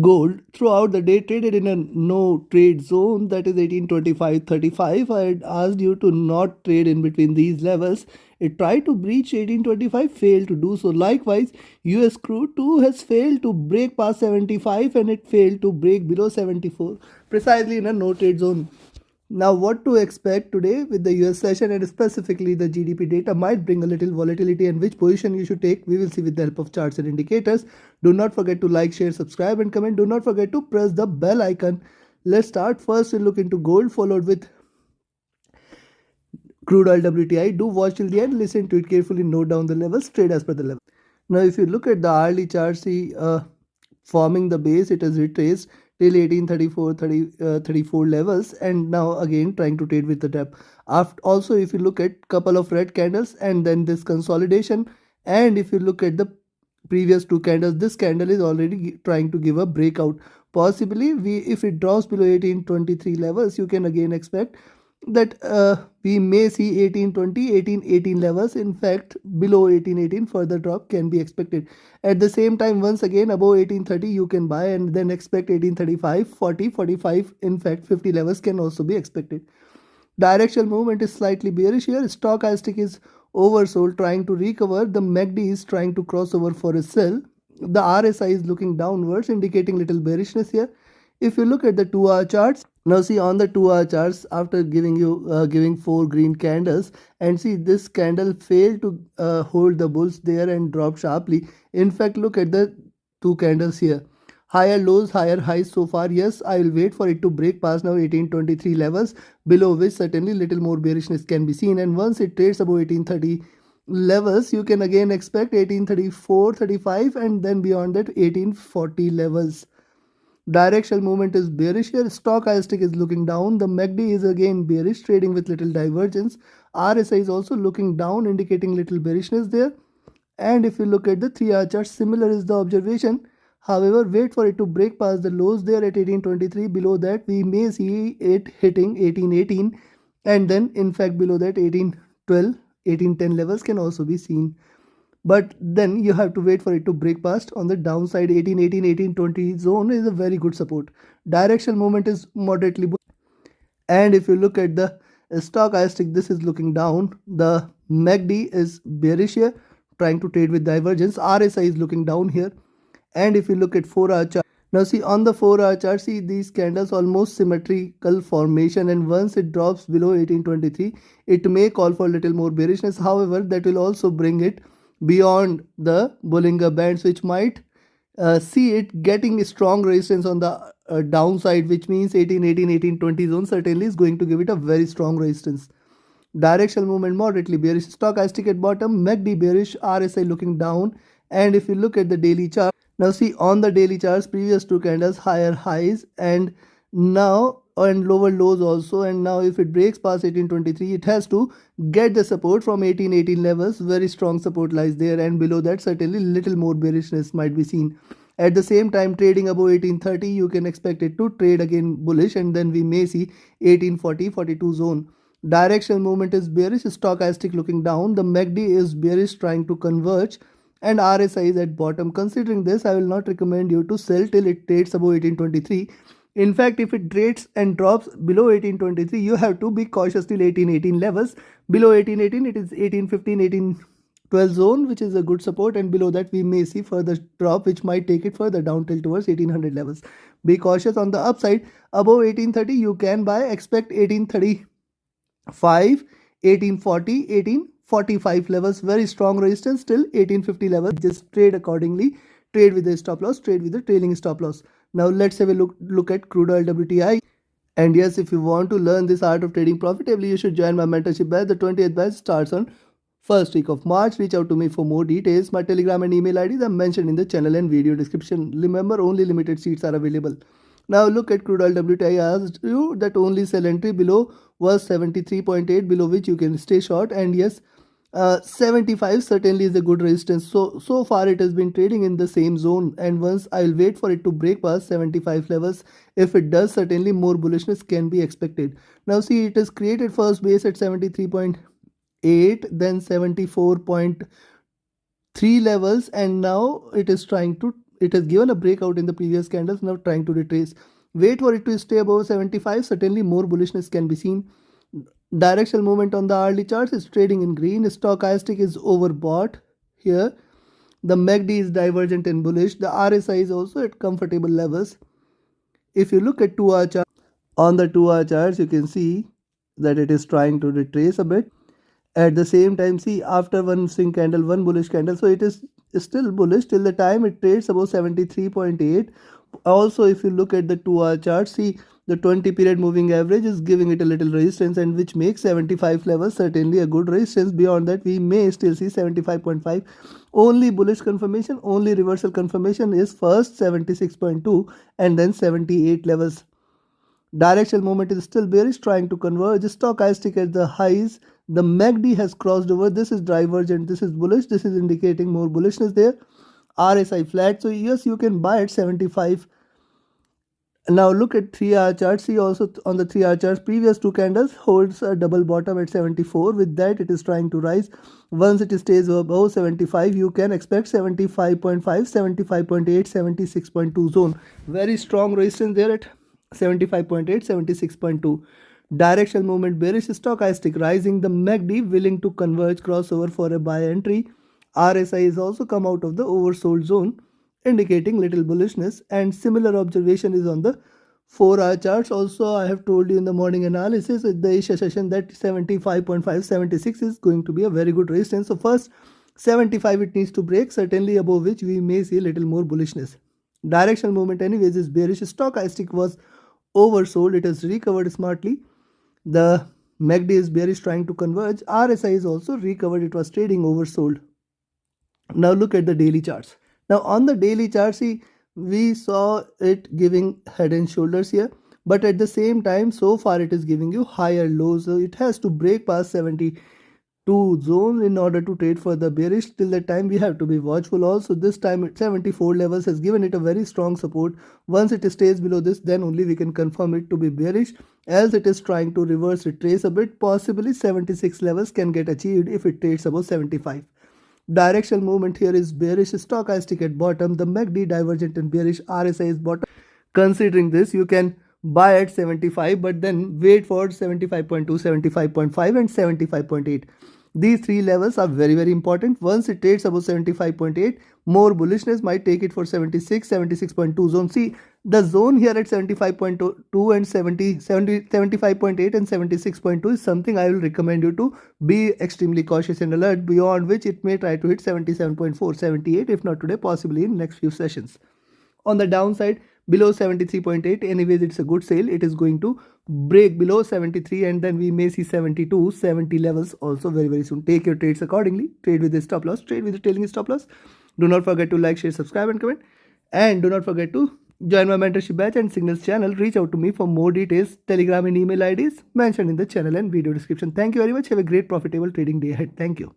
Gold throughout the day traded in a no trade zone, that is 1825.35. I had asked you to not trade in between these levels. It tried to breach 1825, failed to do so. Likewise, US crude too has failed to break past 75 and it failed to break below 74, precisely in a no trade zone. Now, what to expect today with the US session and specifically the GDP data might bring a little volatility, and which position you should take, we will see with the help of charts and indicators. Do not forget to like, share, subscribe, and comment. Do not forget to press the bell icon. Let's start. First, we'll look into gold, followed with crude oil WTI. Do watch till the end, listen to it carefully, note down the levels, trade as per the level. Now, if you look at the hourly chart, see forming the base, it has retraced till 1834 34 levels, and now again trying to trade with the depth. After also, if you look at couple of red candles and then this consolidation, and if you look at the previous two candles, this candle is already trying to give a breakout. Possibly, we if it drops below 1823 levels, you can again expect that we may see 1820 1818 levels. In fact, below 1818 further drop can be expected. At the same time, once again above 1830 you can buy and then expect 1835 40 45, in fact 50 levels can also be expected. Directional movement is slightly bearish here. Stochastic is oversold, trying to recover. The MACD is trying to cross over for a sell. The RSI is looking downwards, indicating little bearishness here. If you look at the 2-hour charts, now see on the 2-hour charts, after giving 4 green candles, and see this candle failed to hold the bulls there and drop sharply. In fact, look at the 2 candles here. Higher lows, higher highs so far. Yes, I will wait for it to break past now 1823 levels, below which certainly little more bearishness can be seen. And once it trades above 1830 levels, you can again expect 1834, 35, and then beyond that 1840 levels. Directional movement is bearish here. Stochastic is looking down. The MACD is again bearish, trading with little divergence. RSI is also looking down, indicating little bearishness there. And if you look at the 3-hour chart, similar is the observation. However, wait for it to break past the lows there at 1823. Below that, we may see it hitting 1818, and then in fact below that 1812, 1810 levels can also be seen. But then you have to wait for it to break past. On the downside, 1818 1820 zone is a very good support. Directional movement is moderately bullish. And if you look at the stochastic, this is looking down. The MACD is bearish here, trying to trade with divergence. RSI is looking down here. And if you look at 4-hour chart, now see on the 4-hour chart, see these candles almost symmetrical formation, and once it drops below 1823, it may call for a little more bearishness. However, that will also bring it beyond the Bollinger Bands, which might see it getting strong resistance on the downside, which means 1818 1820 zone certainly is going to give it a very strong resistance. Directional movement moderately bearish. Stochastic at bottom, MACD bearish, RSI looking down. And if you look at the daily chart, now see on the daily charts, previous two candles higher highs and now and lower lows also, and now if it breaks past 1823, it has to get the support from 1818 levels. Very strong support lies there, and below that certainly little more bearishness might be seen. At the same time, trading above 1830, you can expect it to trade again bullish, and then we may see 1840 42 zone. Directional movement is bearish, stochastic looking down. The MACD is bearish, trying to converge, and RSI is at bottom. Considering this, I will not recommend you to sell till it trades above 1823. In fact, if it trades and drops below 1823, you have to be cautious till 1818 levels. Below 1818, it is 1815, 1812 zone, which is a good support, and below that we may see further drop, which might take it further down till towards 1800 levels. Be cautious on the upside. Above 1830, you can buy. Expect 1835, 1840, 1845 levels. Very strong resistance till 1850 levels. Just trade accordingly. Trade with the stop loss. Trade with the trailing stop loss. Now let's have a look at crude oil WTI. And yes, if you want to learn this art of trading profitably, you should join my mentorship batch. The 20th batch starts on first week of March. Reach out to me for more details. My Telegram and email IDs are mentioned in the channel and video description. Remember, only limited seats are available. Now look at crude oil WTI. I asked you that only sell entry below was 73.8, below which you can stay short. And yes, 75 certainly is a good resistance. So far it has been trading in the same zone, and once I'll wait for it to break past 75 levels. If it does, certainly more bullishness can be expected. Now see, it has created first base at 73.8, then 74.3 levels, and now it is trying to it has given a breakout in the previous candles, now trying to retrace. Wait for it to stay above 75. Certainly more bullishness can be seen. Directional movement on the hourly charts is trading in green. Stochastic is overbought here. The MACD is divergent and bullish. The RSI is also at comfortable levels. If you look at 2-hour chart, on the 2-hour charts, you can see that it is trying to retrace a bit. At the same time, see, after one swing candle, one bullish candle, so it is still bullish till the time it trades above 73.8. Also, if you look at the 2-hour chart, see, the 20 period moving average is giving it a little resistance, and which makes 75 level certainly a good resistance. Beyond that, we may still see 75.5. Only bullish confirmation, only reversal confirmation is first 76.2 and then 78 levels. Directional movement is still bearish, trying to converge. Stochastic at the highs. The MACD has crossed over. This is divergent. This is bullish. This is indicating more bullishness there. RSI flat. So yes, you can buy at 75. Now look at 3-hour chart. See also on the 3-hour charts, previous two candles holds a double bottom at 74. With that, it is trying to rise. Once it stays above 75, you can expect 75.5, 75.8, 76.2 zone. Very strong resistance there at 75.8, 76.2. Directional movement bearish. Stochastic rising. The MACD willing to converge, crossover for a buy entry. RSI is also come out of the oversold zone, indicating little bullishness, and similar observation is on the 4-hour charts. Also, I have told you in the morning analysis at the Asia session that 75.5, 76 is going to be a very good resistance. So first 75 it needs to break, certainly above which we may see a little more bullishness. Directional movement anyways is bearish. Stochastic was oversold, it has recovered smartly. The MACD is bearish, trying to converge. RSI is also recovered, it was trading oversold. Now look at the daily charts. Now on the daily chart, see, we saw it giving head and shoulders here, but at the same time, so far it is giving you higher lows. So it has to break past 72 zones in order to trade for the bearish. Till that time, we have to be watchful. Also, this time at 74 levels has given it a very strong support. Once it stays below this, then only we can confirm it to be bearish. Else it is trying to reverse retrace a bit. Possibly 76 levels can get achieved if it trades above 75. Directional movement here is bearish. Stochastic at bottom. The MACD divergent and bearish. RSI is bottom. Considering this, you can buy at 75, but then wait for 75.2, 75.5 and 75.8. These three levels are very, very important. Once it trades above 75.8, more bullishness might take it for 76, 76.2 zone. See, the zone here at 75.2 and 75.8 and 76.2 is something I will recommend you to be extremely cautious and alert, beyond which it may try to hit 77.4, 78, if not today, possibly in next few sessions. On the downside, below 73.8, anyways, it's a good sale. It is going to break below 73, and then we may see 72, 70 levels also very, very soon. Take your trades accordingly. Trade with the stop loss. Trade with the trailing stop loss. Do not forget to like, share, subscribe and comment. And do not forget to join my mentorship batch and signals channel. Reach out to me for more details. Telegram and email IDs mentioned in the channel and video description. Thank you very much. Have a great profitable trading day ahead. Thank you.